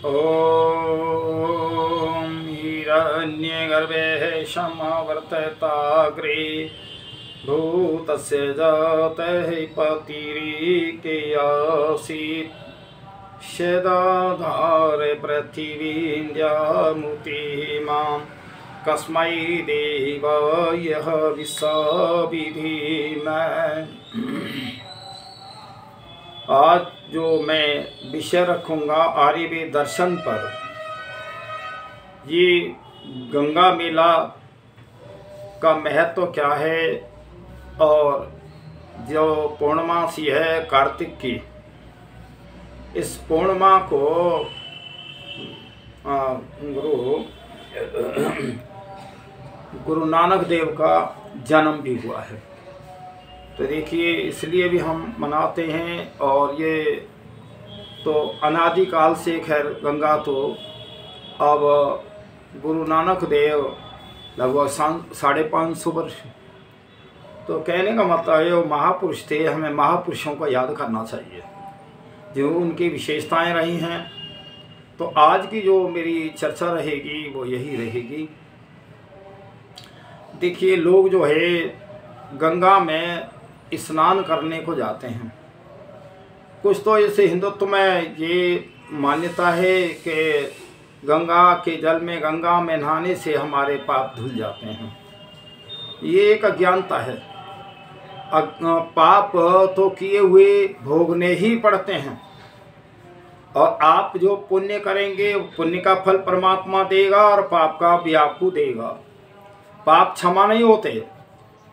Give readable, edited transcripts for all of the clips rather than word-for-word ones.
ॐ हिरण्यगर्भे समवर्तताग्रे भूतस्य जातः पतिरिकेयासीत् सदाधारे पृथिवीन्द्यामुतिमां कस्मै देवाय विश्वविधीमः। आज जो मैं विषय रखूँगा आर्यवेद दर्शन पर, ये गंगा मेला का महत्व क्या है और जो पूर्णमासी है कार्तिक की, इस पूर्णिमा को गुरु नानक देव का जन्म भी हुआ है। तो देखिए, इसलिए भी हम मनाते हैं। और ये तो अनादिकाल से खैर गंगा तो अब गुरु नानक देव लगभग 550 वर्ष, तो कहने का मतलब है वो महापुरुष थे। हमें महापुरुषों को याद करना चाहिए जो उनकी विशेषताएं रही हैं। तो आज की जो मेरी चर्चा रहेगी वो यही रहेगी। देखिए, लोग जो है गंगा में स्नान करने को जाते हैं। कुछ तो जैसे हिंदुत्व में ये मान्यता है कि गंगा के जल में, गंगा में नहाने से हमारे पाप धुल जाते हैं। ये एक अज्ञानता है। पाप तो किए हुए भोगने ही पड़ते हैं, और आप जो पुण्य करेंगे पुण्य का फल परमात्मा देगा और पाप का भी आपको देगा। पाप क्षमा नहीं होते।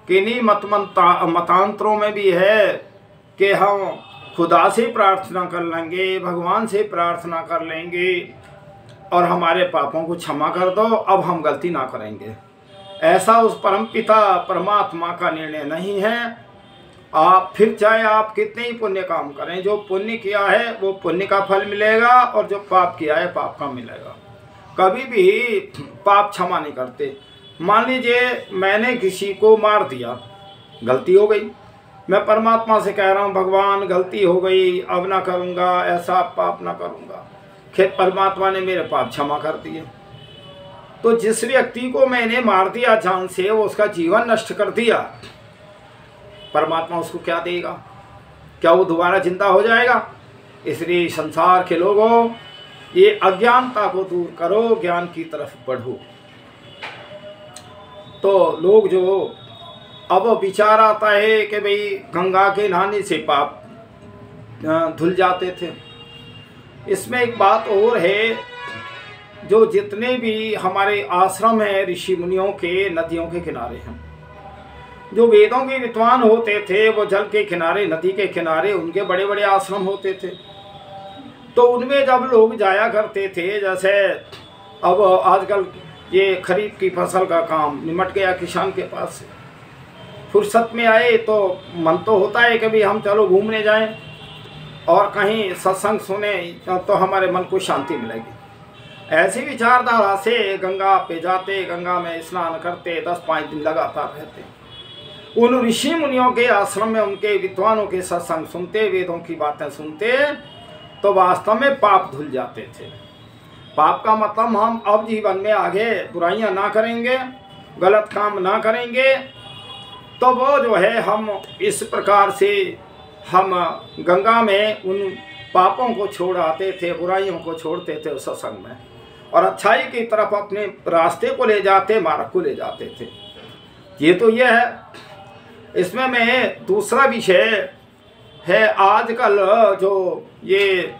किन्हीं मतांतरों में भी है कि हम खुदा से प्रार्थना कर लेंगे, भगवान से प्रार्थना कर लेंगे और हमारे पापों को क्षमा कर दो, अब हम गलती ना करेंगे। ऐसा उस परमपिता परमात्मा का निर्णय नहीं है। आप फिर चाहे आप कितने ही पुण्य काम करें, जो पुण्य किया है वो पुण्य का फल मिलेगा और जो पाप किया है पाप का मिलेगा। कभी भी पाप क्षमा नहीं करते। मान लीजिए मैंने किसी को मार दिया, गलती हो गई, मैं परमात्मा से कह रहा हूँ भगवान गलती हो गई, अब ना करूँगा, ऐसा पाप ना करूँगा। फिर परमात्मा ने मेरे पाप क्षमा कर दिए। तो जिस व्यक्ति को मैंने मार दिया जान से, वो उसका जीवन नष्ट कर दिया, परमात्मा उसको क्या देगा? क्या वो दोबारा जिंदा हो जाएगा? इसलिए संसार के लोगों, ये अज्ञानता को दूर करो, ज्ञान की तरफ बढ़ो। तो लोग जो अब विचार आता है कि भाई गंगा के नहाने से पाप धुल जाते थे। इसमें एक बात और है, जो जितने भी हमारे आश्रम हैं ऋषि मुनियों के, नदियों के किनारे हैं, जो वेदों के विद्वान होते थे वो जल के किनारे, नदी के किनारे उनके बड़े बड़े आश्रम होते थे। तो उनमें जब लोग जाया करते थे, जैसे अब आजकल ये खरीफ की फसल का काम निमट गया किसान के पास से, फुर्सत में आए तो मन तो होता है कि भाई हम चलो घूमने जाएं और कहीं सत्संग सुने तो हमारे मन को शांति मिलेगी। ऐसी विचारधारा से गंगा पे जाते, गंगा में स्नान करते, 10-5 दिन लगातार रहते। उन ऋषि मुनियों के आश्रम में उनके विद्वानों के सत्संग सुनते, वेदों की बातें सुनते, तो वास्तव में पाप धुल जाते थे। पाप का मतलब हम अब जीवन में आगे बुराइयां ना करेंगे, गलत काम ना करेंगे। तो वो जो है हम इस प्रकार से हम गंगा में उन पापों को छोड़ आते थे, बुराइयों को छोड़ते थे उस सत्संग में, और अच्छाई की तरफ अपने रास्ते को ले जाते, मार्ग को ले जाते थे। ये तो ये है। इसमें मैं दूसरा विषय है, आजकल जो ये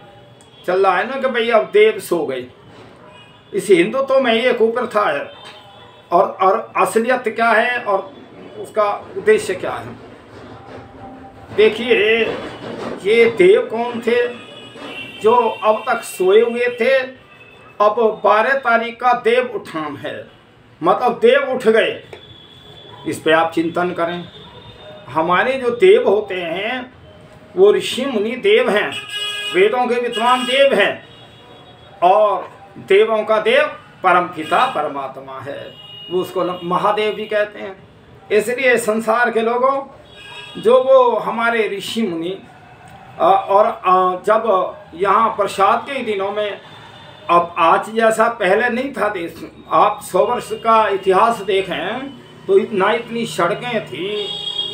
चल रहा है ना कि भाई अब देव सो गए, इस हिंदुत्व में ये कुप्रथा है। और असलियत क्या है और उसका उद्देश्य क्या है? देखिए, ये देव कौन थे? जो अब तक सोए हुए थे। अब 12 तारीख का देव उठान है, मतलब देव उठ गए। इस पे आप चिंतन करें। हमारे जो देव होते हैं वो ऋषि मुनि देव हैं, वेदों के विद्वान देव हैं, और देवों का देव परमपिता परमात्मा है। वो उसको महादेव भी कहते हैं। इसलिए संसार के लोगों, जो वो हमारे ऋषि मुनि और जब यहाँ प्रसाद के दिनों में अब आज जैसा पहले नहीं था देश। आप 100 वर्ष का इतिहास देखें तो ना इतनी सड़कें थी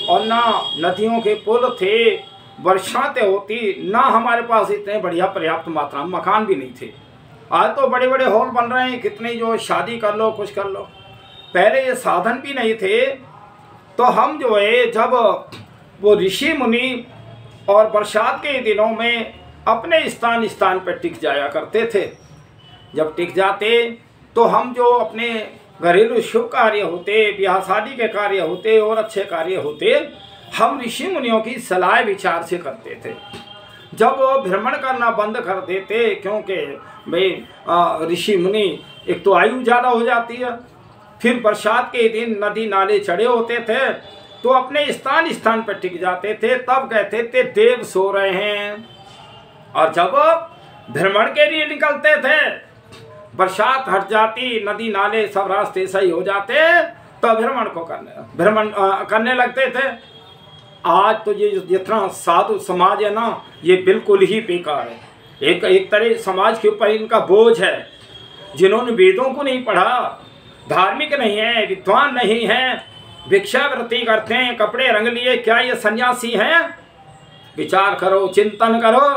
और ना नदियों के पुल थे, बरसातें होती, ना हमारे पास इतने बढ़िया पर्याप्त मात्रा में मकान भी नहीं थे। आज तो बड़े बड़े हॉल बन रहे हैं, कितनी जो शादी कर लो कुछ कर लो। पहले ये साधन भी नहीं थे। तो हम जो है जब वो ऋषि मुनि और बरसात के दिनों में अपने स्थान स्थान पर टिक जाया करते थे। जब टिक जाते तो हम जो अपने घरेलू शुभ कार्य होते, ब्याह शादी के कार्य होते और अच्छे कार्य होते, हम ऋषि मुनियों की सलाह विचार से करते थे। जब वो भ्रमण करना बंद कर देते, क्योंकि भाई ऋषि मुनि एक तो आयु ज़्यादा हो जाती है, फिर बरसात के दिन नदी नाले चढ़े होते थे तो अपने स्थान स्थान पर टिक जाते थे। तब कहते थे देव सो रहे हैं। और जब भ्रमण के लिए निकलते थे, बरसात हट जाती, नदी नाले सब रास्ते सही हो जाते, तो भ्रमण करने लगते थे। आज तो ये जितना साधु समाज है ना, ये बिल्कुल ही बेकार है। एक तरह समाज के ऊपर इनका बोझ है। जिन्होंने वेदों को नहीं पढ़ा, धार्मिक नहीं है, विद्वान नहीं है, भिक्षावृत्ति करते हैं, कपड़े रंग लिए, क्या ये सन्यासी हैं? विचार करो, चिंतन करो।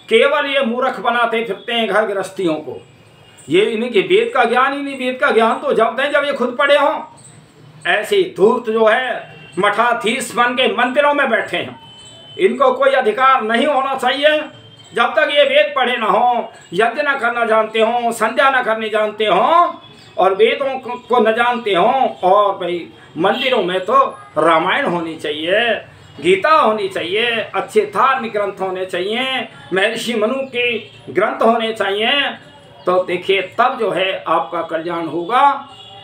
केवल ये मूर्ख बनाते फिरते हैं घर गृहस्थियों को। ये इनके वेद का ज्ञान ही नहीं। वेद का ज्ञान तो जब दें जब ये खुद पढ़े हों। ऐसी धूर्त जो है मठाधीश बन के मंदिरों में बैठे हैं, इनको कोई अधिकार नहीं होना चाहिए। जब तक ये वेद पढ़े ना हो, यज्ञ न करना जानते हों, संध्या न करनी जानते हों और वेदों को न जानते हों। और भाई मंदिरों में तो रामायण होनी चाहिए, गीता होनी चाहिए, अच्छे धार्मिक ग्रंथ होने चाहिए, महर्षि मनु के ग्रंथ होने चाहिए। तो देखिए तब जो है आपका कल्याण होगा।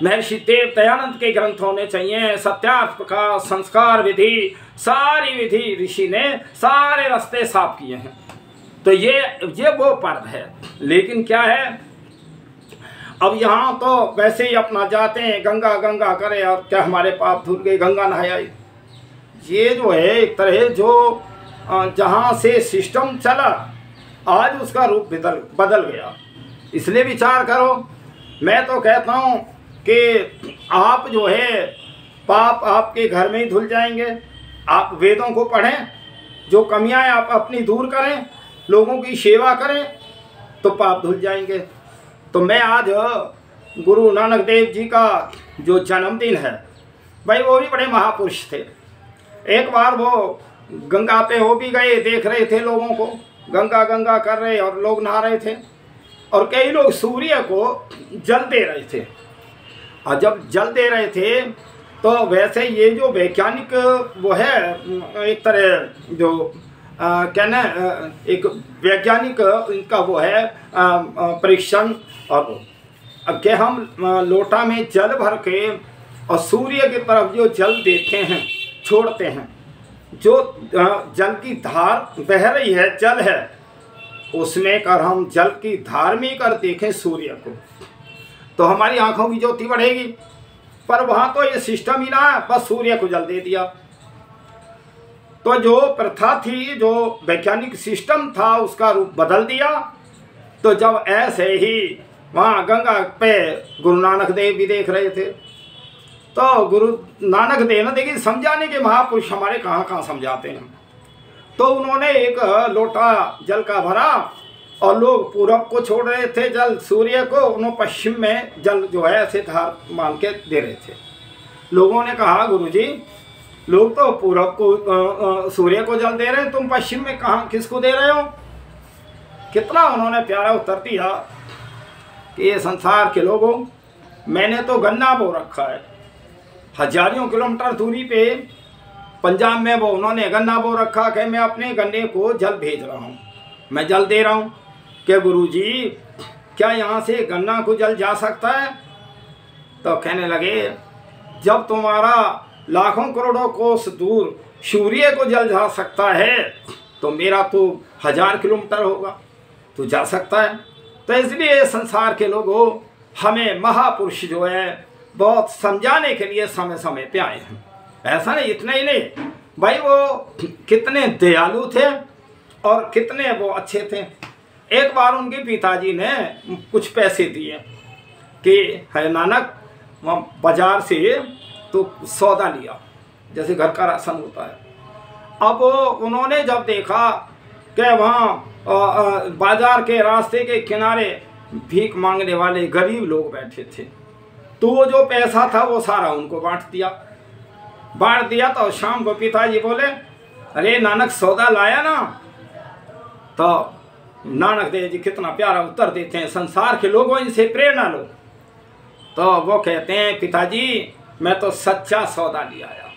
महर्षि देव दयानंद के ग्रंथ होने चाहिए, सत्यार्थ प्रकाश, संस्कार विधि, सारी विधि ऋषि ने सारे रास्ते साफ किए हैं। तो ये वो पर्व है। लेकिन क्या है, अब यहाँ तो वैसे ही अपना जाते हैं, गंगा गंगा करे और क्या हमारे पाप धुल गए, गंगा नहाया। ये जो है एक तरह जो जहाँ से सिस्टम चला, आज उसका रूप बदल गया। इसलिए विचार करो। मैं तो कहता हूँ कि आप जो है पाप आपके घर में ही धुल जाएंगे। आप वेदों को पढ़ें, जो कमियां आप अपनी दूर करें, लोगों की सेवा करें, तो पाप धुल जाएंगे। तो मैं आज गुरु नानक देव जी का जो जन्मदिन है, भाई वो भी बड़े महापुरुष थे। एक बार वो गंगा पे हो भी गए, देख रहे थे लोगों को गंगा गंगा कर रहे और लोग नहा रहे थे। और कई लोग सूर्य को जल दे रहे थे। और जब जल दे रहे थे तो वैसे ये जो वैज्ञानिक वो है, एक तरह जो कहना एक वैज्ञानिक इनका वो है परीक्षण। और अब क्या हम लोटा में जल भर के और सूर्य की तरफ जो जल देते हैं, छोड़ते हैं, जो जल की धार बह रही है, जल है, उसमें कर हम जल की धार में कर देखें सूर्य को, तो हमारी आंखों की ज्योति बढ़ेगी। पर वहाँ तो ये सिस्टम ही ना, बस सूर्य को जल दे दिया। तो जो प्रथा थी, जो वैज्ञानिक सिस्टम था, उसका रूप बदल दिया। तो जब ऐसे ही वहाँ गंगा पे गुरु नानक देव भी देख रहे थे, तो गुरु नानक देव ने देखिए समझाने के महापुरुष हमारे कहाँ कहाँ समझाते हैं। तो उन्होंने एक लोटा जल का भरा और लोग पूरब को छोड़ रहे थे जल सूर्य को, उन्होंने पश्चिम में जल जो है ऐसे धार मान के दे रहे थे। लोगों ने कहा गुरुजी, लोग तो पूरब को सूर्य को जल दे रहे हैं, तुम पश्चिम में कहाँ किसको दे रहे हो? कितना उन्होंने प्यारा उत्तर दिया कि ये संसार के लोगों, मैंने तो गन्ना बो रखा है, हजारों किलोमीटर दूरी पे पंजाब में वो उन्होंने गन्ना बो रखा कि मैं अपने गन्ने को जल भेज रहा हूँ, मैं जल दे रहा हूँ। कि गुरुजी क्या यहाँ से गन्ना को जल जा सकता है? तो कहने लगे, जब तुम्हारा लाखों करोड़ों कोस दूर सूर्य को जल जा सकता है, तो मेरा तो 1000 किलोमीटर होगा, तो जा सकता है। तो इसलिए संसार के लोगों, हमें महापुरुष जो है बहुत समझाने के लिए समय समय पे आए हैं। ऐसा नहीं, इतना ही नहीं भाई, वो कितने दयालु थे और कितने वो अच्छे थे। एक बार उनके पिताजी ने कुछ पैसे दिए कि है नानक वहाँ बाजार से तो सौदा लिया, जैसे घर का राशन होता है। अब उन्होंने जब देखा कि वहाँ बाजार के रास्ते के किनारे भीख मांगने वाले गरीब लोग बैठे थे, तो वो जो पैसा था वो सारा उनको बांट दिया। तो शाम को पिताजी बोले, अरे नानक सौदा लाया ना? तो नानक देव जी कितना प्यारा उत्तर देते हैं, संसार के लोगों इनसे प्रेरणा लो। तो वो कहते हैं, पिताजी मैं तो सच्चा सौदा ले आया।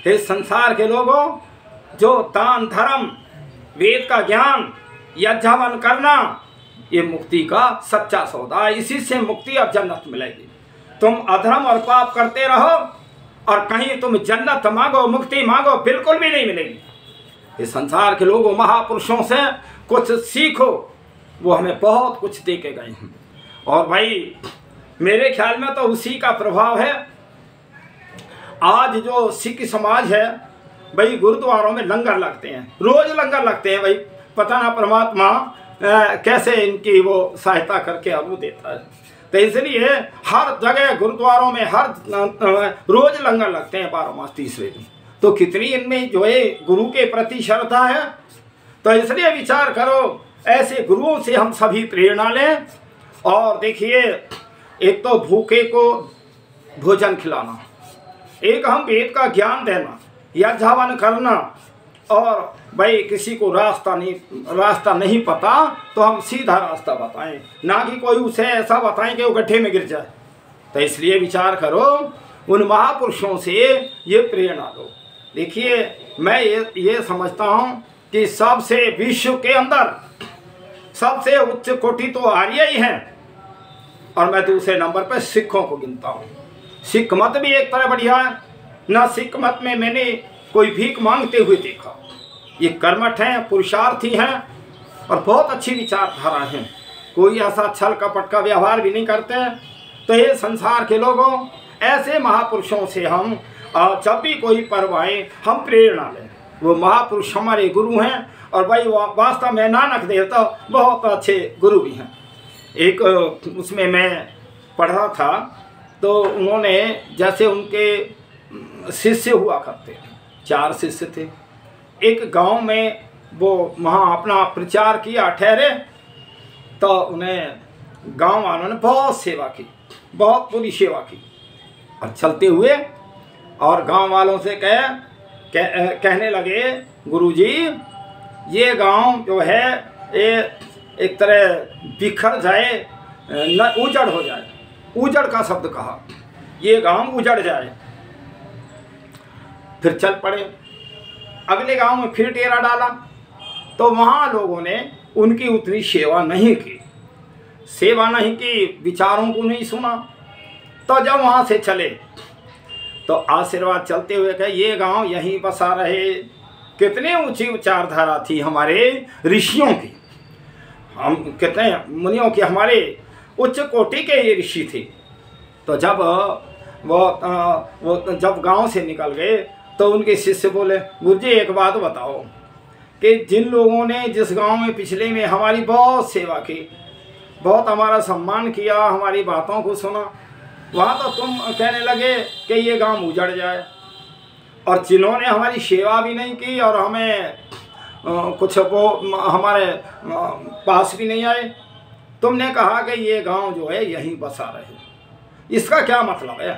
हे संसार के लोगों, जो दान धर्म, वेद का ज्ञान, यज्ञावन करना, ये मुक्ति का सच्चा सौदा है। इसी से मुक्ति और जन्नत मिलेगी। तुम अधर्म और पाप करते रहो और कहीं तुम जन्नत मांगो, मुक्ति मांगो, बिल्कुल भी नहीं मिलेगी। ये संसार के लोगों, महापुरुषों से कुछ सीखो, वो हमें बहुत कुछ दे के गए हैं। और भाई मेरे ख्याल में तो उसी का प्रभाव है। आज जो सिख समाज है भाई, गुरुद्वारों में लंगर लगते हैं, रोज लंगर लगते हैं भाई। पता ना परमात्मा कैसे इनकी वो सहायता करके अनु देता है। तो इसलिए हर जगह गुरुद्वारों में हर रोज लंगर लगते हैं 12 मास 30वें दिन। तो कितनी इनमें जो है गुरु के प्रति श्रद्धा है। तो इसलिए विचार करो, ऐसे गुरुओं से हम सभी प्रेरणा लें। और देखिए, एक तो भूखे को भोजन खिलाना, एक हम वेद का ज्ञान देना, यज्ञावन करना, और भाई किसी को रास्ता नहीं पता तो हम सीधा रास्ता बताएं, ना कि कोई उसे ऐसा बताएं कि वो गड्ढे में गिर जाए। तो इसलिए विचार करो, उन महापुरुषों से ये प्रेरणा लो। देखिए, मैं ये समझता हूँ कि सबसे विश्व के अंदर सबसे उच्च कोटि तो आर्य ही हैं, और मैं दूसरे नंबर पर सिखों को गिनता हूँ। सिख मत भी एक तरह बढ़िया है ना। सिख मत में मैंने कोई भीख मांगते हुए देखा। ये कर्मठ हैं, पुरुषार्थी हैं और बहुत अच्छी विचारधारा है। कोई ऐसा छल कपट का व्यवहार भी नहीं करते। तो ये संसार के लोगों, ऐसे महापुरुषों से हम जब भी कोई पर्व आए हम प्रेरणा लें। वो महापुरुष हमारे गुरु हैं, और भाई वास्तव में नानक देव तो बहुत अच्छे गुरु भी हैं। एक उसमें मैं पढ़ रहा था, तो उन्होंने जैसे उनके शिष्य हुआ करते थे, 4 शिष्य थे। एक गांव में वो वहाँ अपना प्रचार किया, ठहरे, तो उन्हें गांव वालों ने बहुत सेवा की, बहुत पूरी सेवा की। और चलते हुए और गांव वालों से कहने लगे, गुरुजी ये गांव जो है ये एक तरह बिखर जाए, न उजड़ हो जाए। उजड़ का शब्द कहा, ये गांव उजड़ जाए। फिर चल पड़े, अगले गांव में फिर डेरा डाला। तो वहाँ लोगों ने उनकी उतनी सेवा नहीं की, विचारों को नहीं सुना। तो जब वहाँ से चले तो आशीर्वाद चलते हुए कहे, ये गांव यहीं बसा रहे। कितनी ऊंची विचारधारा थी हमारे ऋषियों की, हम कितने मुनियों की, हमारे उच्च कोटि के ये ऋषि थे। तो जब वो जब गांव से निकल गए तो उनके शिष्य बोले, गुरुजी एक बात बताओ कि जिन लोगों ने जिस गांव में पिछले में हमारी बहुत सेवा की, बहुत हमारा सम्मान किया, हमारी बातों को सुना, वहाँ तो तुम कहने लगे कि ये गांव उजड़ जाए। और जिन्होंने हमारी सेवा भी नहीं की और हमें कुछ वो हमारे पास भी नहीं आए, तुमने कहा कि ये गांव जो है यहीं बसा रहे। इसका क्या मतलब है?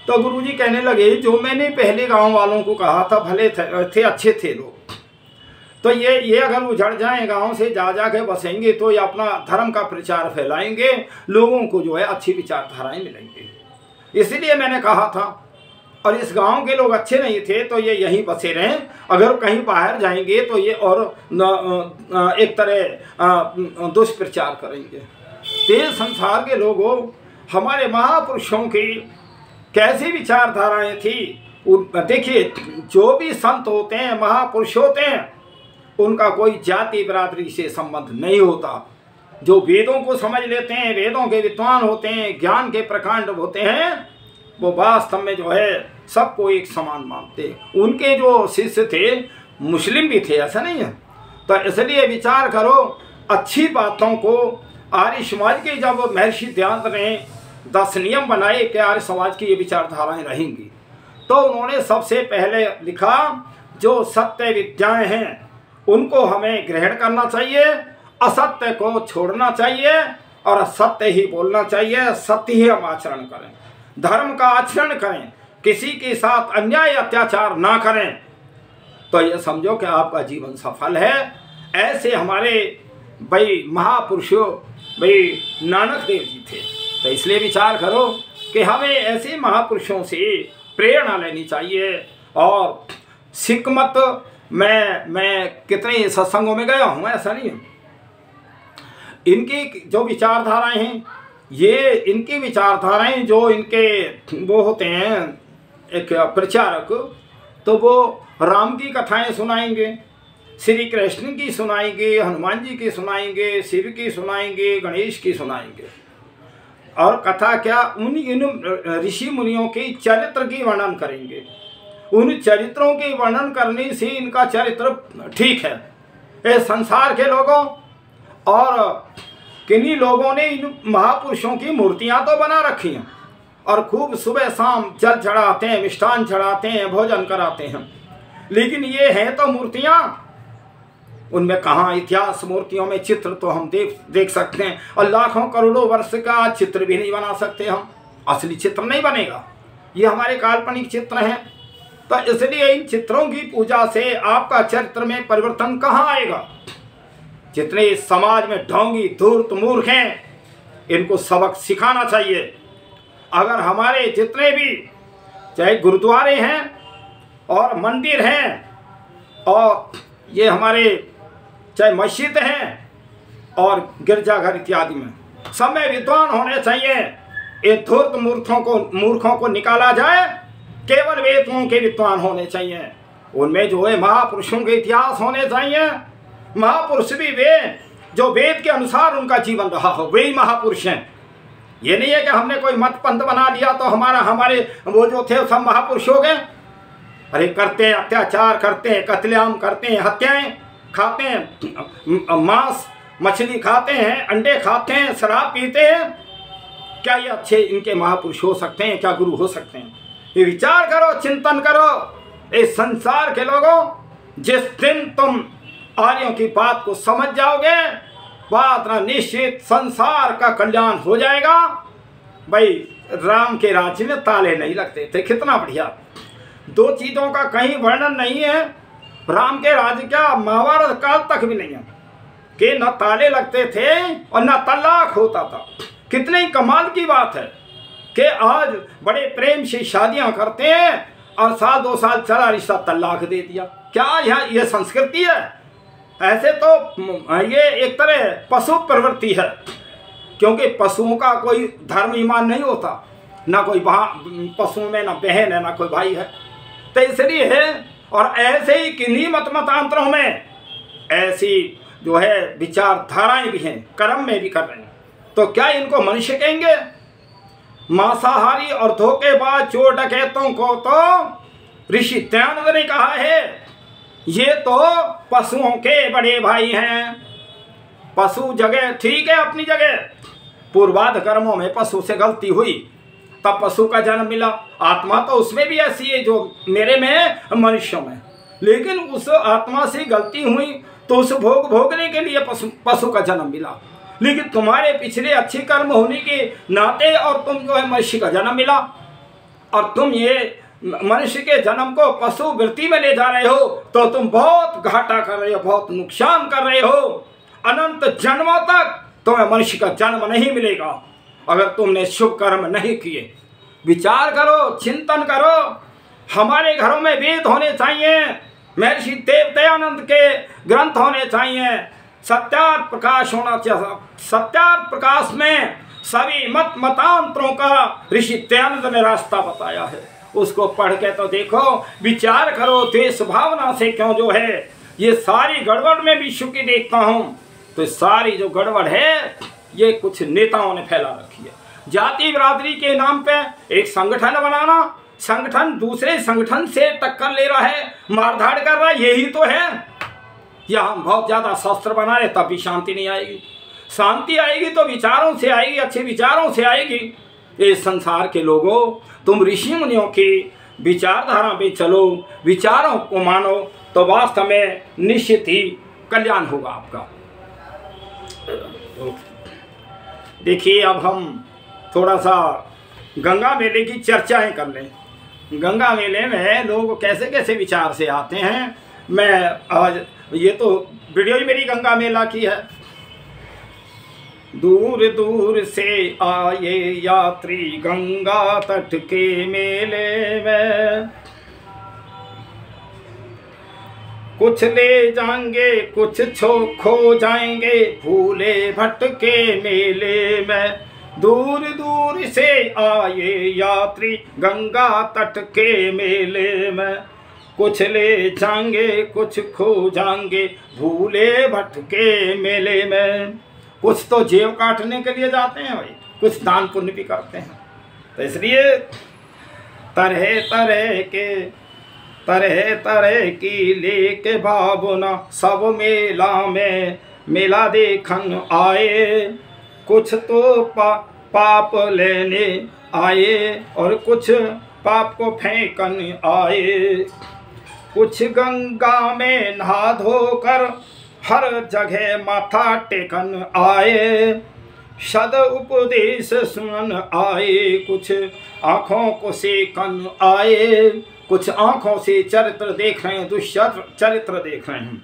तो गुरुजी कहने लगे, जो मैंने पहले गांव वालों को कहा था, भले थे अच्छे थे लोग, तो ये अगर उजड़ जाएं, गांव से जा के बसेंगे, तो ये अपना धर्म का प्रचार फैलाएंगे, लोगों को जो है अच्छी विचारधाराएं मिलेंगी। इसीलिए मैंने कहा था। और इस गांव के लोग अच्छे नहीं थे तो ये यहीं बसे रहें, अगर कहीं बाहर जाएंगे तो ये और एक तरह दुष्प्रचार करेंगे। तेज संसार के लोगों, हमारे महापुरुषों की कैसी विचारधाराएं थी। देखिए, जो भी संत होते हैं, महापुरुष होते हैं, उनका कोई जाति बिरादरी से संबंध नहीं होता। जो वेदों को समझ लेते हैं, वेदों के विद्वान होते हैं, ज्ञान के प्रकांड होते हैं, वो वास्तव में जो है सबको एक समान मानते। उनके जो शिष्य थे मुस्लिम भी थे, ऐसा नहीं है। तो इसलिए विचार करो, अच्छी बातों को आर्य समाज के जब महर्षि दयानंद ने 10 नियम बनाए कि आर्य समाज की ये विचारधाराएं रहेंगी, तो उन्होंने सबसे पहले लिखा जो सत्य विद्याएं हैं उनको हमें ग्रहण करना चाहिए, असत्य को छोड़ना चाहिए और सत्य ही बोलना चाहिए, सत्य ही हम आचरण करें, धर्म का आचरण करें, किसी के साथ अन्याय अत्याचार ना करें, तो ये समझो कि आपका जीवन सफल है। ऐसे हमारे भाई महापुरुषों भाई नानक देव जी थे। तो इसलिए विचार करो कि हमें ऐसे महापुरुषों से प्रेरणा लेनी चाहिए। और सिख मत मैं कितने सत्संगों में गया हूँ, ऐसा नहीं है। इनकी जो विचारधाराएं हैं, ये इनकी विचारधाराएं जो इनके वो होते हैं एक प्रचारक, तो वो राम की कथाएं सुनाएंगे, श्री कृष्ण की सुनाएंगे, हनुमान जी की सुनाएंगे, शिव की सुनाएंगे, गणेश की सुनाएंगे। और कथा क्या, इन ऋषि मुनियों की चरित्र की वर्णन करेंगे। उन चरित्रों की वर्णन करने से इनका चरित्र ठीक है। ये संसार के लोगों और किन्हीं लोगों ने इन महापुरुषों की मूर्तियां तो बना रखी हैं और खूब सुबह शाम जल चढ़ाते हैं, मिष्ठान चढ़ाते हैं, भोजन कराते हैं, लेकिन ये हैं तो मूर्तियां। उनमें कहाँ इतिहास, मूर्तियों में चित्र तो हम देख सकते हैं और लाखों करोड़ों वर्ष का चित्र भी नहीं बना सकते हम, असली चित्र नहीं बनेगा, ये हमारे काल्पनिक चित्र हैं। तो इसलिए इन चित्रों की पूजा से आपका चरित्र में परिवर्तन कहाँ आएगा। जितने इस समाज में ढोंगी धूर्त मूर्ख हैं, इनको सबक सिखाना चाहिए। अगर हमारे जितने भी चाहे गुरुद्वारे हैं और मंदिर हैं और ये हमारे चाहे मस्जिद हैं और गिरजाघर इत्यादि में, सब में विद्वान होने चाहिए। ये धूर्त मूर्खों को निकाला जाए, केवल वेदों के विद्वान होने चाहिए। उनमें जो है महापुरुषों के इतिहास होने चाहिए। महापुरुष भी वे जो वेद के अनुसार उनका जीवन रहा हो, वे ही महापुरुष हैं। ये नहीं है कि हमने कोई मत पंथ बना लिया तो हमारे वो जो थे सब महापुरुष हो गए। अरे करते हैं, अत्याचार करते हैं, कत्लेआम करते हैं, हत्याएं खाते हैं, मांस मछली खाते हैं, अंडे खाते हैं, शराब पीते हैं, क्या ये अच्छे इनके महापुरुष हो सकते हैं? क्या गुरु हो सकते हैं? ये विचार करो, चिंतन करो। इस संसार के लोगों, जिस दिन तुम आर्यों की बात को समझ जाओगे, बात ना निश्चित संसार का कल्याण हो जाएगा। भाई राम के राज्य में ताले नहीं लगते थे, कितना बढ़िया। दो चीजों का कहीं वर्णन नहीं है। राम के राज्य क्या महाभारत काल तक भी नहीं है कि न ताले लगते थे और न तलाक होता था। कितने कमाल की बात है कि आज बड़े प्रेम से शादियां करते हैं और साल 2 साल चला रिश्ता तलाक दे दिया। क्या यहाँ ये संस्कृति है? ऐसे तो ये एक तरह पशु प्रवृत्ति है, क्योंकि पशुओं का कोई धर्म ईमान नहीं होता, ना कोई पशुओं में ना बहन है ना कोई भाई है। तो इसलिए है, और ऐसे ही किन्हीं मतांतरों में ऐसी जो है विचारधाराएं भी हैं, कर्म में भी कर रहे हैं। तो क्या इनको मनुष्य कहेंगे? मांसाहारी और धोखेबाज चोर डकैतों को तो ऋषि दयानंद ने कहा है ये तो पशुओं के बड़े भाई हैं। पशु जगह ठीक है, अपनी जगह पूर्वाध कर्मों में पशु से गलती हुई तब पशु का जन्म मिला। आत्मा तो उसमें भी ऐसी है जो मेरे में, मनुष्यों में, लेकिन उस आत्मा से गलती हुई तो उस भोगने के लिए पशु का जन्म मिला। लेकिन तुम्हारे पिछले अच्छे कर्म होने के नाते और तुम जो है मनुष्य का जन्म मिला, और तुम ये मनुष्य के जन्म को पशु वृत्ति में ले जा रहे हो, तो तुम बहुत घाटा कर रहे हो, बहुत नुकसान कर रहे हो। अनंत जन्मों तक तुम्हें मनुष्य का जन्म नहीं मिलेगा अगर तुमने शुभ कर्म नहीं किए। विचार करो, चिंतन करो। हमारे घरों में वेद होने चाहिए, महर्षि देव दयानंद के ग्रंथ होने चाहिए, सत्यार्थ प्रकाश होना चाहिए। सत्यार्थ प्रकाश में सभी मतांतरों का ऋषि दयानंद ने रास्ता बताया है, उसको पढ़ के तो देखो, विचार करो। देश भावना से क्यों जो है ये सारी गड़बड़ में विश्व की देखता हूँ, तो सारी जो गड़बड़ है ये कुछ नेताओं ने फैला रखी है। जाति बिरादरी के नाम पे एक संगठन बनाना, संगठन दूसरे संगठन से टक्कर ले रहा है, मारधाड़ कर रहा है, यही तो है। या हम बहुत ज़्यादा शास्त्र बना रहे तब भी शांति नहीं आएगी। शांति आएगी तो विचारों से आएगी, अच्छे विचारों से आएगी। इस संसार के लोगों, तुम ऋषि मुनियों की विचारधारा पे चलो, विचारों को मानो, तो वास्तव में निश्चित ही कल्याण होगा आपका। देखिए, अब हम थोड़ा सा गंगा मेले की चर्चाएं कर लें। गंगा मेले में लोग कैसे कैसे विचार से आते हैं। मैं आज, ये तो वीडियो ही मेरी गंगा मेला की है। दूर दूर से आए यात्री गंगा तट के मेले में, कुछ ले जाएंगे कुछ खो जाएंगे भूले भटके मेले में। दूर दूर से आए यात्री गंगा तट के मेले में, कुछ ले जाएंगे कुछ खो जाएंगे भूले भटके मेले में। कुछ तो जेब काटने के लिए जाते हैं भाई, कुछ दान पुण्य भी करते हैं। तो इसलिए तरह तरह की लेके भावना सब मेला में मेला देखन आए। कुछ तो पाप लेने आए और कुछ पाप को फेंकन आए। कुछ गंगा में नहा धोकर हर जगह माथा टेकन आए। सद उपदेश सुनन आए, कुछ आँखों को सेकन आए। कुछ आँखों से चरित्र देख रहे हैं, दुष्चरित्र देख रहे हैं।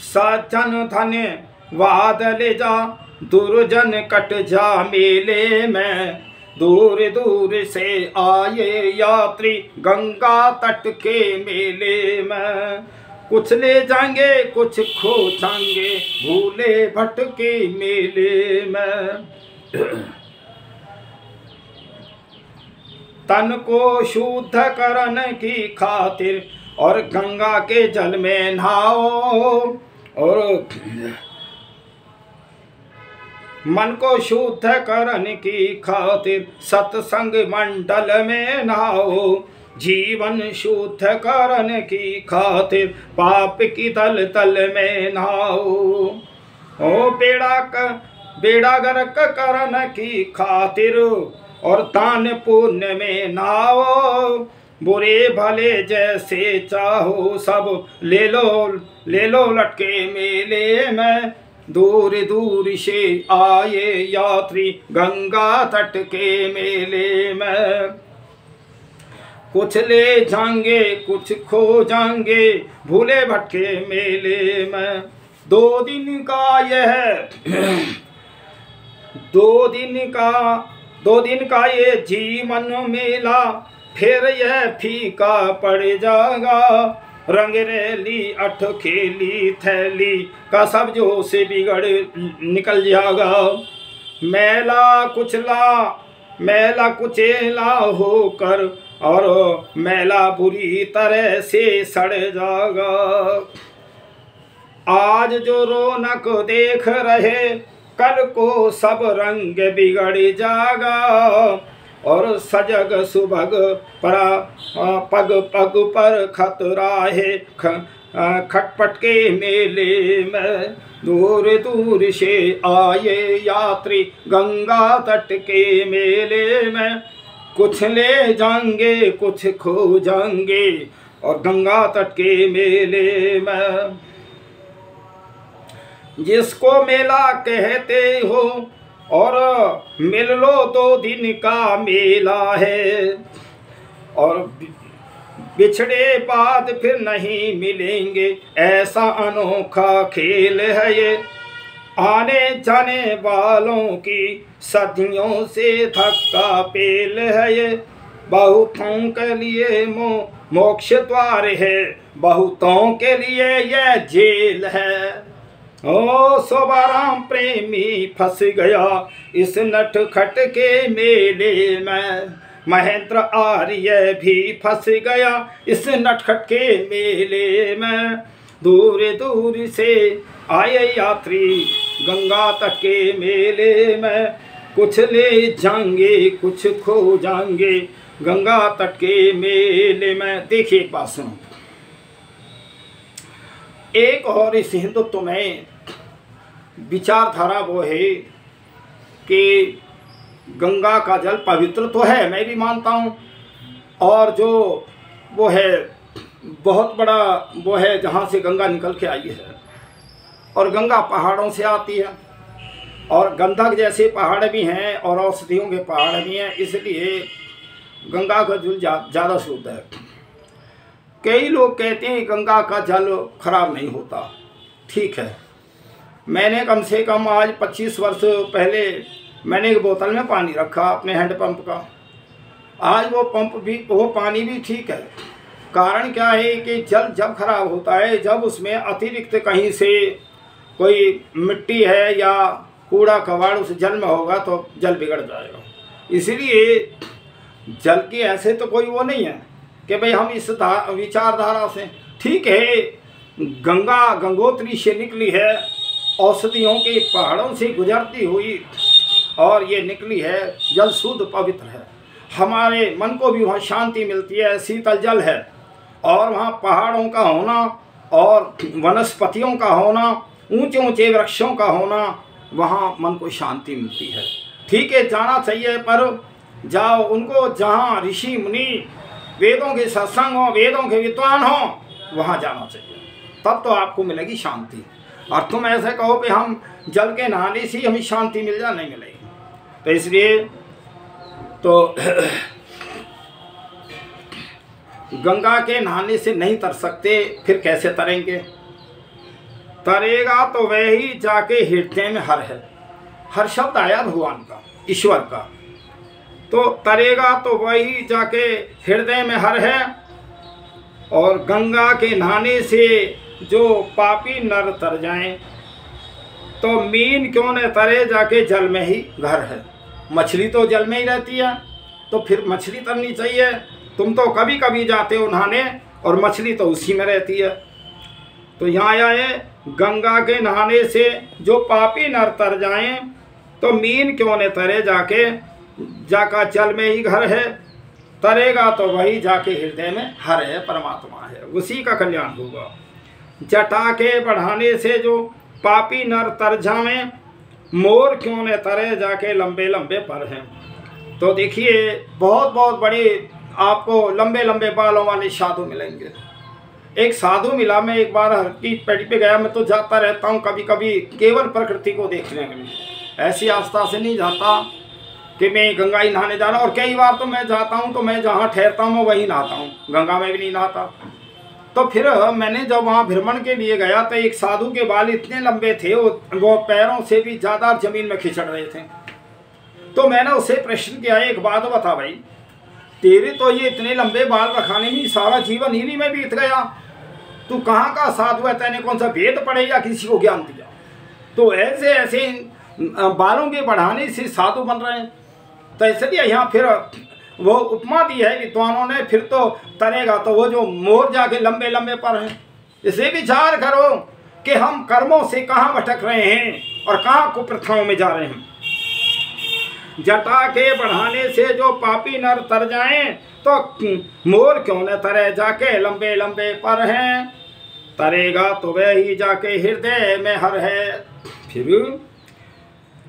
सज्जन धन्यवाद ले जा, दुर्जन कट जा मेले में। दूर दूर से आए यात्री गंगा तट के मेले में, कुछ ले जाएंगे कुछ खो जाएंगे भूले भटके मेले में। तन को शुद्ध करन की खातिर और गंगा के जल में नहाओ, और मन को शुद्ध करन की खातिर सत्संग मंडल में नहाओ। जीवन शुद्ध करन की खातिर पाप की तल तल में नहाओ। ओ बेड़ा गर्क करन की खातिर और दान पुण्य में नहाओ। बुरे भले जैसे चाहो सब ले लो लटके मेले में। दूर दूर से आए यात्री गंगा तट के मेले में, कुछ ले जाएंगे कुछ खो जाएंगे भूले भटके मेले में। दो दिन का ये जीवन मेला, फिर यह फीका पड़ जाएगा। रंग रैली अठ खेली थैली का सब जो से बिगड़ निकल जाएगा। मैला कुचेला होकर और मैला बुरी तरह से सड़ जाएगा। आज जो रौनक देख रहे कल को सब रंग बिगड़ जाएगा। और सजग सुभग पग पग पर खतरा है खटपट के मेले में। दूर दूर से आए यात्री गंगा तट के मेले में, कुछ ले जाएंगे कुछ खो जाएंगे और गंगा तट के मेले में। जिसको मेला कहते हो और मिल लो 2 दिन का मेला है, और बिछड़े बाद फिर नहीं मिलेंगे ऐसा अनोखा खेल है ये। आने जाने वालों की सदियों से धक्का पेल है ये। बहुतों के लिए मोक्ष द्वार है, बहुतों के लिए यह जेल है। ओ सोबाराम प्रेमी फंस गया इस नटखट के मेले में। महेंद्र आर्य भी फंस गया इस नटखट के मेले में। दूर दूर से आए यात्री गंगा तट के मेले में, कुछ ले जाएंगे कुछ खो जाएंगे गंगा तट के मेले में। देखिए एक बात सुनो, एक और इस हिंदुत्व में विचारधारा वो है कि गंगा का जल पवित्र तो है, मैं भी मानता हूँ, और जो वो है बहुत बड़ा वो है जहाँ से गंगा निकल के आई है, और गंगा पहाड़ों से आती है, और गंधक जैसे पहाड़ भी हैं और औषधियों के पहाड़ भी हैं, इसलिए गंगा का जल ज़्यादा शुद्ध है। कई लोग कहते हैं गंगा का जल खराब नहीं होता। ठीक है, मैंने कम से कम आज 25 वर्ष पहले मैंने एक बोतल में पानी रखा अपने हैंडपंप का। आज वो पानी भी ठीक है। कारण क्या है कि जल जब खराब होता है, जब उसमें अतिरिक्त कहीं से कोई मिट्टी है या कूड़ा कबाड़ उस जल में होगा तो जल बिगड़ जाएगा। इसलिए जल की ऐसे तो कोई वो नहीं है कि भाई हम इस विचारधारा से, ठीक है गंगा गंगोत्री से निकली है, औषधियों के पहाड़ों से गुजरती हुई, और ये निकली है, जल शुद्ध पवित्र है, हमारे मन को भी वहाँ शांति मिलती है, शीतल जल है, और वहाँ पहाड़ों का होना और वनस्पतियों का होना, ऊंचे ऊंचे वृक्षों का होना, वहाँ मन को शांति मिलती है। ठीक है, जाना चाहिए, पर जाओ उनको जहाँ ऋषि मुनि वेदों के सत्संग हो, वेदों के विद्वान हो, वहाँ जाना चाहिए, तब तो आपको मिलेगी शांति। और तुम ऐसे कहो कि हम जल के नहाने से हमें शांति मिल जाए, नहीं मिलेगी। तो इसलिए तो गंगा के नहाने से नहीं तर सकते, फिर कैसे तरेंगे? तरेगा तो वह ही जाके हृदय में हर है। हर शब्द आया भगवान का, ईश्वर का, तो तरेगा तो वही जाके हृदय में हर है। और गंगा के नहाने से जो पापी नर तर जाएं, तो मीन क्यों न तरे, जाके जल में ही घर है। मछली तो जल में ही रहती है, तो फिर मछली तरनी चाहिए। तुम तो कभी कभी जाते हो नहाने और मछली तो उसी में रहती है। तो यहाँ आए, गंगा के नहाने से जो पापी नर तर जाएं, तो मीन क्यों न तरे, जाका जल में ही घर है। तरेगा तो वही जाके हृदय में हर है, परमात्मा है, उसी का कल्याण होगा। जटा के बढ़ाने से जो पापी नर तर जावें, मोर क्यों न तरे, जाके लंबे लंबे पर हैं। तो देखिए बहुत बहुत बड़े आपको लंबे लंबे बालों वाले साधु मिलेंगे। एक साधु मिला, मैं एक बार हर की पेड़ी पे गया, मैं तो जाता रहता हूँ कभी कभी केवल प्रकृति को देखने के लिए, ऐसी आस्था से नहीं जाता कि मैं गंगा ही नहाने जाना। और कई बार तो मैं जाता हूँ तो मैं जहाँ ठहरता हूँ मैं वहीं नहाता हूँ, गंगा में भी नहीं नहाता। तो फिर मैंने जब वहाँ भ्रमण के लिए गया तो एक साधु के बाल इतने लंबे थे, वो पैरों से भी ज़्यादा ज़मीन में खिंचड़ रहे थे। तो मैंने उससे प्रश्न किया, एक बात बता भाई, तेरे तो ये इतने लंबे बाल रखाने में सारा जीवन इन्हीं में बीत गया, तू कहाँ का साधु है, तैने कौन सा वेद पढ़े या किसी को ज्ञान दिया? तो ऐसे ऐसे बालों के बढ़ाने से साधु बन रहे हैं। तो इसलिए यहाँ फिर वो उपमा दी है विद्वानों ने, फिर तो तरेगा तो वो जो मोर जाके लंबे लंबे पर हैं। इसे विचार करो कि हम कर्मों से कहाँ भटक रहे हैं और कहाँ कुप्रथाओं में जा रहे हैं। जटा के बढ़ाने से जो पापी नर तर जाएं, तो मोर क्यों न तरे, जाके लंबे लंबे पर हैं। तरेगा तो वह ही जाके हृदय में हर है। फिर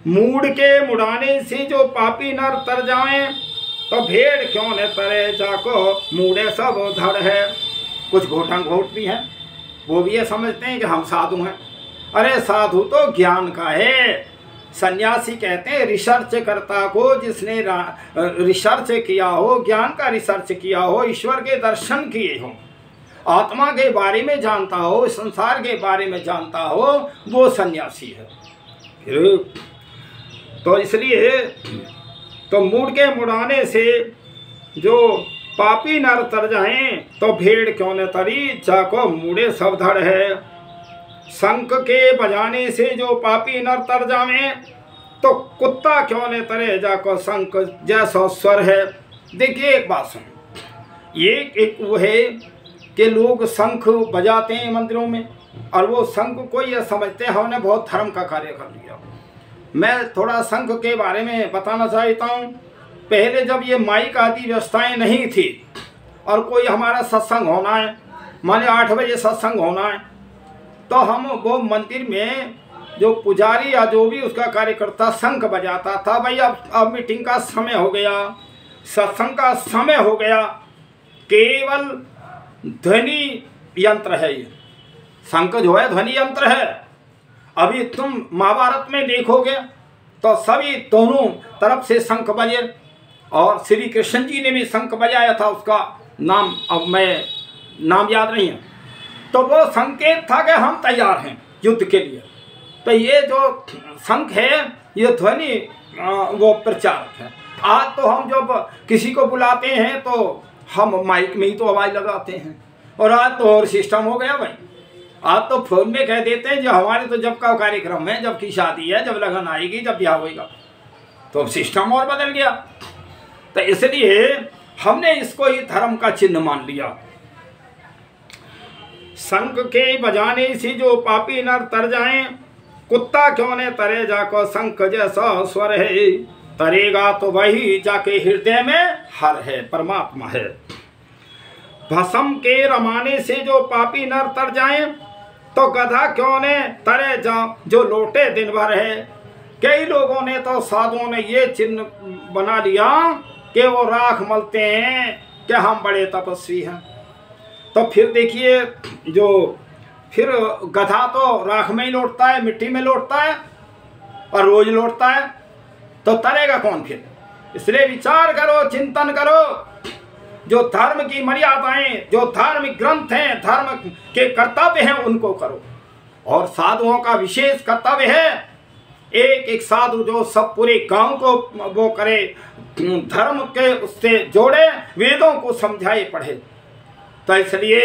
मूड के मुड़ाने से जो पापी नर तर जाएं, तो भेड़ क्यों न तरे, जाको मूड़े सब धड़ है। कुछ घोटन घोट भी हैं, वो भी ये समझते हैं कि हम साधु हैं। अरे साधु तो ज्ञान का है। सन्यासी कहते हैं रिसर्च करता को, जिसने रिसर्च किया हो, ज्ञान का रिसर्च किया हो, ईश्वर के दर्शन किए हो, आत्मा के बारे में जानता हो, संसार के बारे में जानता हो, वो सन्यासी है। फिर तो इसलिए तो मूड के मुड़ाने से जो पापी नर तर जाएं, तो भेड़ क्यों न तरी, जाको मूड़े सब धड़ है। शंख के बजाने से जो पापी नर तर जावें, तो कुत्ता क्यों न तरे, जाको शंख जैसा स्वर है। देखिए एक बात सुन, ये एक वो है कि लोग शंख बजाते हैं मंदिरों में, और वो शंख को ये समझते हैं हमने बहुत धर्म का कार्य कर लिया। मैं थोड़ा शंख के बारे में बताना चाहता हूँ। पहले जब ये माइक आदि व्यवस्थाएं नहीं थी और कोई हमारा सत्संग होना है, माने 8 बजे सत्संग होना है, तो हम वो मंदिर में जो पुजारी या जो भी उसका कार्यकर्ता शंख बजाता था, भाई अब मीटिंग का समय हो गया, सत्संग का समय हो गया, केवल ध्वनि यंत्र है ये शंख जो है, ध्वनि यंत्र है। अभी तुम महाभारत में देखोगे तो सभी दोनों तरफ से शंख बजे, और श्री कृष्ण जी ने भी शंख बजाया था, उसका नाम अब मैं नाम याद नहीं है। तो वो संकेत था कि हम तैयार हैं युद्ध के लिए। तो ये जो शंख है ये ध्वनि वो प्रचारक है। आज तो हम जब किसी को बुलाते हैं तो हम माइक में ही तो आवाज़ लगाते हैं, और आज तो और सिस्टम हो गया भाई। आज तो फोन में कह देते हैं जो हमारे तो जब का कार्यक्रम है, जब की शादी है, जब लगन आएगी, जब ब्याह होएगा, तो अब सिस्टम और बदल गया। तो इसलिए हमने इसको ही धर्म का चिन्ह मान लिया। शंख के बजाने से जो पापी नर तर जाएं, कुत्ता क्यों ने तरे जाको शंख जैसा स्वर है, तरेगा तो वही जाके हृदय में हर है, परमात्मा है। भस्म के रमाने से जो पापी नर तर जाएं, तो गधा क्यों ने तरे जा जो लोटे दिन भर है। कई लोगों ने तो साधुओं ने ये चिन्ह बना लिया कि वो राख मलते हैं कि हम बड़े तपस्वी हैं। तो फिर देखिए, जो फिर गधा तो राख में ही लौटता है, मिट्टी में लौटता है और रोज लौटता है, तो तरेगा कौन फिर। इसलिए विचार करो, चिंतन करो, जो धर्म की मर्यादाएं, जो धार्मिक ग्रंथ हैं, धर्म के कर्तव्य हैं, उनको करो। और साधुओं का विशेष कर्तव्य है, एक एक साधु जो सब पूरे गांव को वो करे, धर्म के उससे जोड़े, वेदों को समझाए पढ़े। तो इसलिए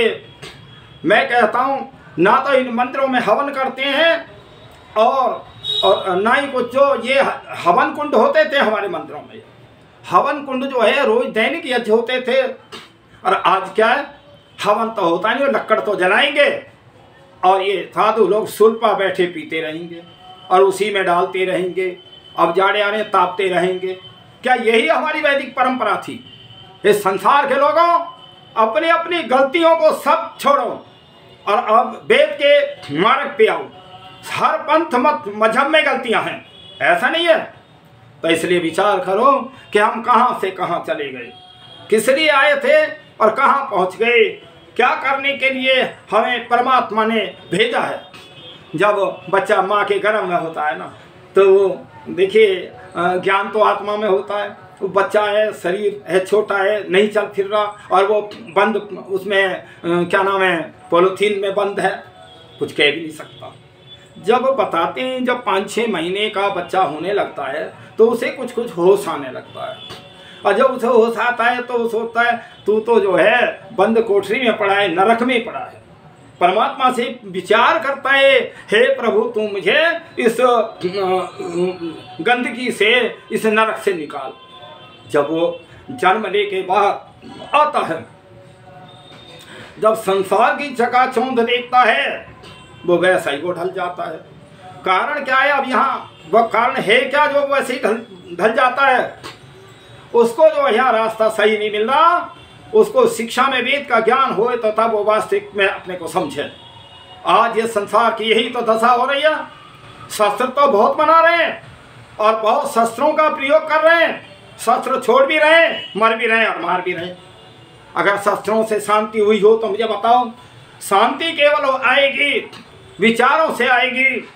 मैं कहता हूँ, ना तो इन मंदिरों में हवन करते हैं और ना ही कुछ जो ये हवन कुंड होते थे हमारे मंदिरों में। हवन कुंड जो है रोज दैनिक यज्ञ होते थे, और आज क्या है, हवन तो होता नहीं, लक्कड़ तो जलाएंगे और ये साधु लोग सुलपा बैठे पीते रहेंगे और उसी में डालते रहेंगे, अब जाड़े आने तापते रहेंगे। क्या यही हमारी वैदिक परंपरा थी? इस संसार के लोगों, अपनी अपनी गलतियों को सब छोड़ो और अब वेद के मार्ग पे आओ। हर पंथ मत मजहब में गलतियां हैं, ऐसा नहीं है। तो इसलिए विचार करो कि हम कहां से कहां चले गए, किस लिए आए थे और कहां पहुंच गए, क्या करने के लिए हमें परमात्मा ने भेजा है। जब बच्चा माँ के गर्भ में होता है ना, तो देखिए ज्ञान तो आत्मा में होता है। वो बच्चा है, शरीर है, छोटा है, नहीं चल फिर रहा, और वो बंद उसमें क्या नाम है, पॉलीथीन में बंद है, कुछ कह भी नहीं सकता। जब बताते हैं जब 5-6 महीने का बच्चा होने लगता है तो उसे कुछ कुछ होश आने लगता है, और जब उसे होश आता है तो वो सोचता है तू तो जो है बंद कोठरी में पड़ा है, नरक में पड़ा है। परमात्मा से विचार करता है, हे प्रभु तू मुझे इस गंदगी से, इस नरक से निकाल। जब वो जन्म लेके बाहर आता है, जब संसार की चकाचौंध देखता है, वो वैसा ही वो ढल जाता है। कारण क्या है? अब यहाँ वह कारण है क्या जो वैसे ही ढल जाता है? उसको जो यहाँ रास्ता सही नहीं मिल रहा, उसको शिक्षा में वेद का ज्ञान होए तो तब वो वास्तविक में अपने को समझे। आज ये संसार की यही तो दशा हो रही है। शस्त्र तो बहुत बना रहे हैं और बहुत शस्त्रों का प्रयोग कर रहे हैं, शस्त्र छोड़ भी रहे हैं, मर भी रहे हैं और मार भी रहे हैं। अगर शस्त्रों से शांति हुई हो तो मुझे बताओ, शांति केवल आएगी विचारों से आएगी।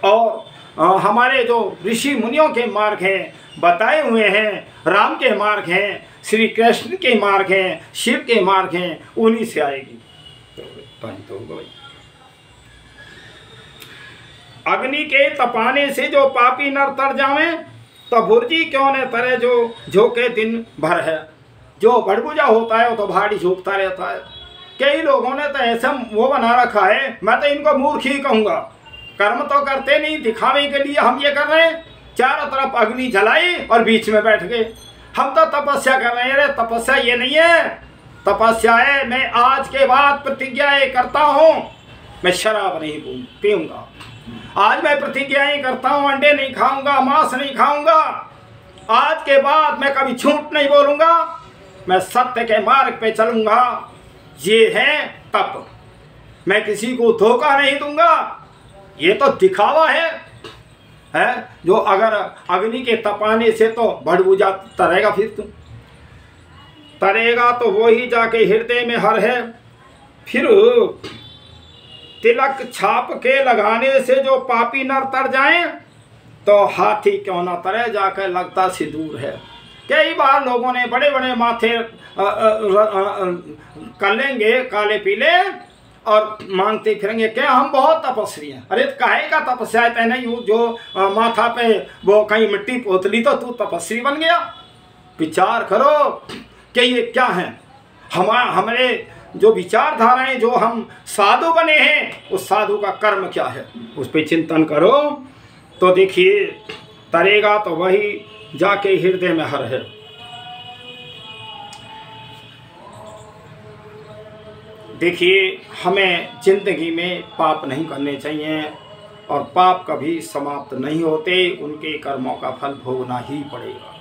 और हमारे जो ऋषि मुनियों के मार्ग हैं, बताए हुए हैं, राम के मार्ग हैं, श्री कृष्ण के मार्ग हैं, शिव के मार्ग हैं, उन्हीं से आएगी। तो होगा भाई। अग्नि के तपाने से जो पापी नर तर जावे, तो भुर्जी क्यों ने तरे जो झोंके दिन भर है। जो भड़बुजा होता है वो तो भाड़ी झोंकता रहता है। कई लोगों ने तो ऐसा वो बना रखा है, मैं तो इनको मूर्ख ही कहूँगा। कर्म तो करते नहीं, दिखावे के लिए हम ये कर रहे हैं। चारों तरफ अग्नि जलाई और बीच में बैठ गए। हम तो तपस्या कर रहे हैं। अरे तपस्या ये नहीं है, तपस्या है मैं आज के बाद प्रतिज्ञाएं करता हूँ, मैं शराब नहीं पीऊँगा। आज मैं प्रतिज्ञाएं करता हूँ, अंडे नहीं खाऊंगा, मांस नहीं खाऊंगा। आज के बाद मैं कभी झूठ नहीं बोलूँगा, मैं सत्य के मार्ग पे चलूँगा। ये है तप। मैं किसी को धोखा नहीं दूंगा, ये तो दिखावा है। जो अगर अग्नि के तपाने से तो भड़बूजा तरेगा, फिर तुम तरेगा तो वही जाके हृदय में हर है। फिर तिलक छाप के लगाने से जो पापी नर तर जाएं तो हाथी क्यों ना तरे, जाकर लगता सिंदूर है। कई बार लोगों ने बड़े बड़े माथे कर लेंगे काले पीले और मांगते फिरेंगे क्या हम बहुत तपस्वी हैं। अरे काहे का तपस्या है, नहीं जो माथा पे वो कहीं मिट्टी पोतली तो तू तपस्वी बन गया। विचार करो कि ये क्या है, हमारे जो विचारधाराएं, जो हम साधु बने हैं, उस साधु का कर्म क्या है, उस पर चिंतन करो तो देखिए तरेगा तो वही जाके हृदय में हर है। देखिए हमें जिंदगी में पाप नहीं करने चाहिए और पाप कभी समाप्त नहीं होते, उनके कर्मों का फल भोगना ही पड़ेगा।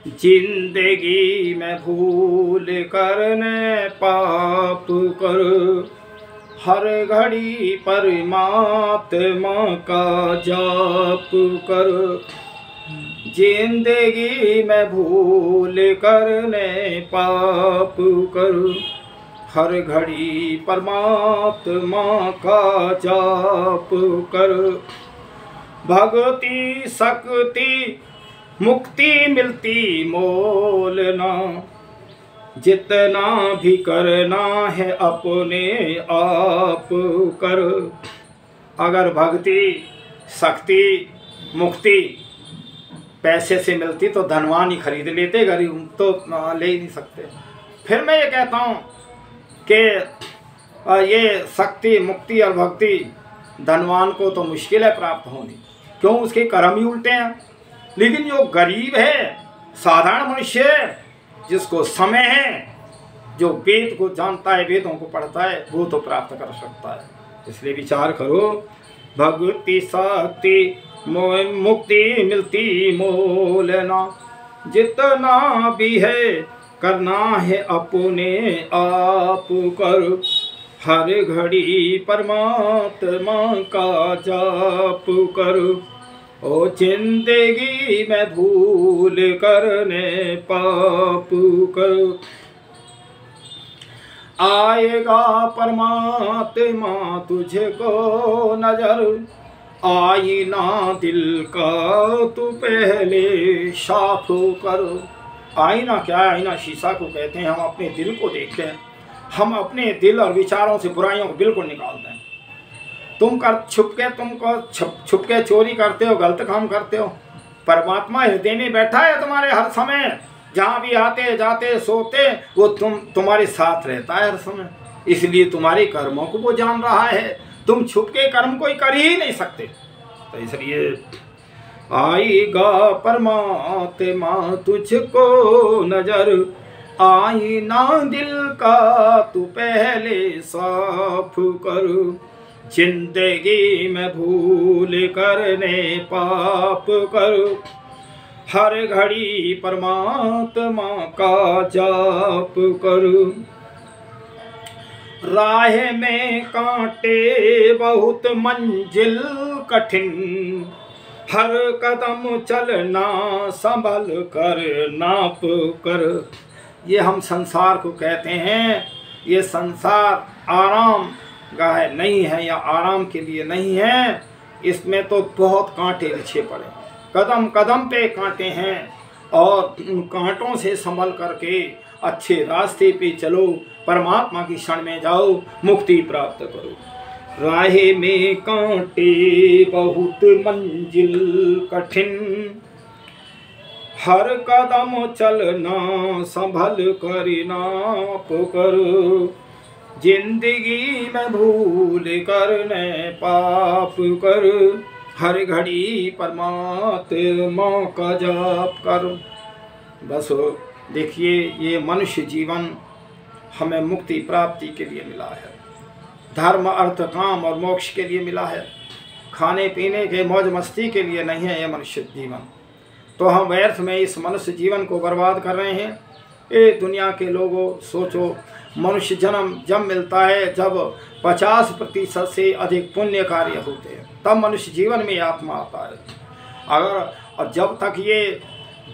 जिंदगी में भूल करने पाप कर, हर घड़ी परमात्मा का जाप कर। जिंदगी में भूल करने पाप कर, हर घड़ी परमात्मा का जाप कर। भक्ति शक्ति मुक्ति मिलती मोल ना, जितना भी करना है अपने आप कर। अगर भक्ति शक्ति मुक्ति पैसे से मिलती तो धनवान ही खरीद लेते, गरीब तो ले ही नहीं सकते। फिर मैं ये कहता हूँ कि ये शक्ति मुक्ति और भक्ति धनवान को तो मुश्किल है प्राप्त होनी, क्यों, उसके कर्म ही उल्टे हैं। लेकिन जो गरीब है, साधारण मनुष्य है, जिसको समय है, जो वेद को जानता है, वेदों को पढ़ता है, वो तो प्राप्त कर सकता है। इसलिए विचार करो, भक्ति शक्ति मुक्ति मिलती मोल ना, जितना भी है करना है अपने आप कर। हर घड़ी परमात्मा का जाप कर, ओ जिंदगी में भूल करने पाप कर। आएगा परमात्मा तुझको नजर, आईना दिल का तू पहले साफ कर। आईना क्या है, आईना शीशा को कहते हैं। हम अपने दिल को देखते हैं, हम अपने दिल और विचारों से बुराइयों को बिल्कुल निकालते हैं। तुम छुप के चोरी करते हो, गलत काम करते हो। परमात्मा हृदय में बैठा है तुम्हारे हर समय, जहाँ भी आते जाते सोते वो तुम्हारे साथ रहता है हर समय। इसलिए तुम्हारे कर्मों को वो जान रहा है, तुम छुप के कर्म कोई कर ही नहीं सकते। तो इसलिए आएगा परमात्मा तुझको नजर, आईना दिल का तू पहले साफ कर। जिंदगी में भूल करने पाप कर, हर घड़ी परमात्मा का जाप कर। राह में कांटे बहुत मंजिल कठिन, हर कदम चलना संभल कर नाप कर। ये हम संसार को कहते हैं, ये संसार आराम गाह नहीं है या आराम के लिए नहीं है। इसमें तो बहुत कांटे बिछे पड़े, कदम कदम पे कांटे हैं, और उन कांटों से संभल करके अच्छे रास्ते पे चलो, परमात्मा की शरण में जाओ, मुक्ति प्राप्त करो। राह में कांटे बहुत मंजिल कठिन, हर कदम चलना संभल कर नाप कर। जिंदगी में भूल करने पाप कर, हर घड़ी परमात्मा का जाप कर। बस देखिए, ये मनुष्य जीवन हमें मुक्ति प्राप्ति के लिए मिला है, धर्म अर्थ काम और मोक्ष के लिए मिला है, खाने पीने के मौज मस्ती के लिए नहीं है ये मनुष्य जीवन। तो हम व्यर्थ में इस मनुष्य जीवन को बर्बाद कर रहे हैं। ये दुनिया के लोगों सोचो, मनुष्य जन्म जब मिलता है जब 50% से अधिक पुण्य कार्य होते हैं, तब मनुष्य जीवन में आत्मा आता है। अगर जब तक ये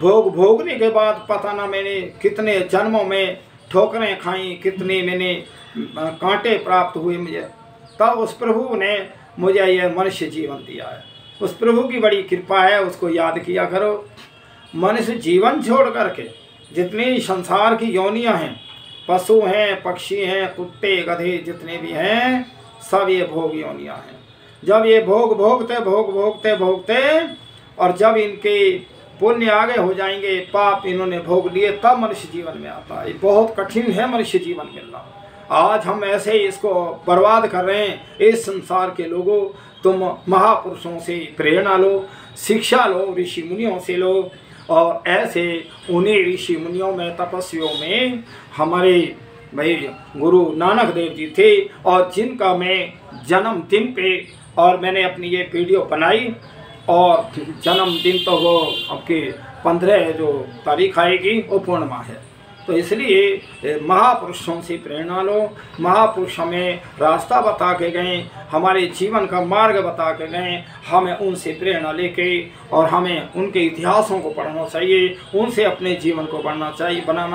भोगने के बाद पता ना मैंने कितने जन्मों में ठोकरें खाई, कितने मैंने कांटे प्राप्त हुए मुझे, तब उस प्रभु ने मुझे यह मनुष्य जीवन दिया है। उस प्रभु की बड़ी कृपा है, उसको याद किया करो। मनुष्य जीवन छोड़ करके जितनी संसार की योनियां हैं, पशु हैं, पक्षी हैं, कुत्ते गधे जितने भी हैं, सब ये भोग योनियां हैं। जब ये भोगते और जब इनके पुण्य आगे हो जाएंगे, पाप इन्होंने भोग लिए, तब मनुष्य जीवन में आता है। बहुत कठिन है मनुष्य जीवन मिलना। आज हम ऐसे ही इसको बर्बाद कर रहे हैं। इस संसार के लोगों, तुम महापुरुषों से प्रेरणा लो, शिक्षा लो, ऋषि मुनियों से लो। और ऐसे उन्हीं ऋषि मुनियों में, तपस्वियों में हमारे भाई गुरु नानक देव जी थे, और जिनका मैं जन्मदिन पे और मैंने अपनी ये वीडियो बनाई। और जन्मदिन तो वो आपके 15 जो तारीख आएगी वो पूर्णिमा है। तो इसलिए महापुरुषों से प्रेरणा लो। महापुरुष हमें रास्ता बता के गए, हमारे जीवन का मार्ग बता के गए। हमें उनसे प्रेरणा लेके और हमें उनके इतिहासों को पढ़ना चाहिए, उनसे अपने जीवन को बनाना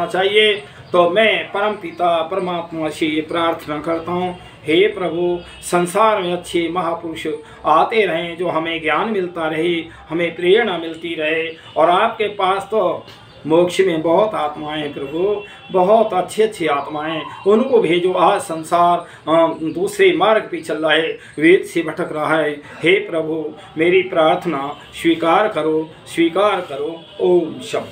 चाहिए। तो मैं परमपिता परमात्मा से ये प्रार्थना करता हूँ, हे प्रभु, संसार में अच्छे महापुरुष आते रहें, जो हमें ज्ञान मिलता रहे, हमें प्रेरणा मिलती रहे। और आपके पास तो मोक्ष में बहुत आत्माएं हैं प्रभु, बहुत अच्छी आत्माएं, उनको भेजो। आज संसार दूसरे मार्ग पे चल रहा है, वेद से भटक रहा है। हे प्रभु, मेरी प्रार्थना स्वीकार करो। ओम शम।